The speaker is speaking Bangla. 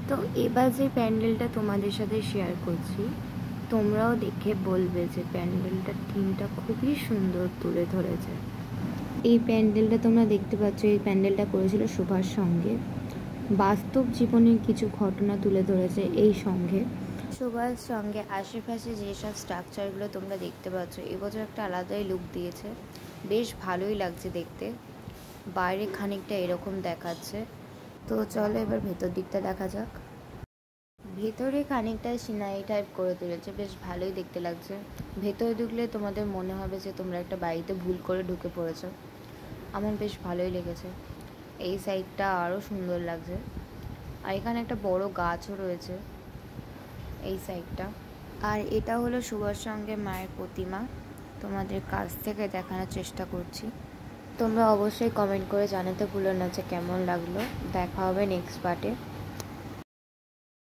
তো এবার যে প্যান্ডেলটা তোমাদের সাথে শেয়ার করছি, তোমরাও দেখে বলবে যে প্যান্ডেলটার থিমটা খুবই সুন্দর তুলে ধরেছে। এই প্যান্ডেলটা তোমরা দেখতে পাচ্ছ, এই প্যান্ডেলটা করেছিল সুভাষ সঙ্গে। বাস্তব জীবনের কিছু ঘটনা তুলে ধরেছে এই সঙ্গে। সুভাষ সঙ্গে আশেপাশে যেসব স্ট্রাকচারগুলো তোমরা দেখতে পাচ্ছ, এবছর একটা আলাদাই লুক দিয়েছে, বেশ ভালোই লাগছে দেখতে। বাইরে খানিকটা এরকম দেখাচ্ছে। তো চলো এবার ভেতর দিকটা দেখা যাক। ভেতরে খানিকটা সিনারি টাইপ করে তুলেছে, বেশ ভালোই দেখতে লাগছে। ভেতরে ঢুকলে তোমাদের মনে হবে যে তোমরা একটা বাড়িতে ভুল করে ঢুকে পড়েছো। আমার বেশ ভালোই লেগেছে। এই সাইডটা আরও সুন্দর লাগছে। আর এখানে একটা বড় গাছও রয়েছে এই সাইডটা। আর এটা হলো সুভাষ সঙ্গে মায়ের প্রতিমা, তোমাদের কাছ থেকে দেখানোর চেষ্টা করছি। তোমরা অবশ্যই কমেন্ট করে জানাতে ভুলো না যে কেমন লাগলো। দেখা হবে নেক্সট পার্টে।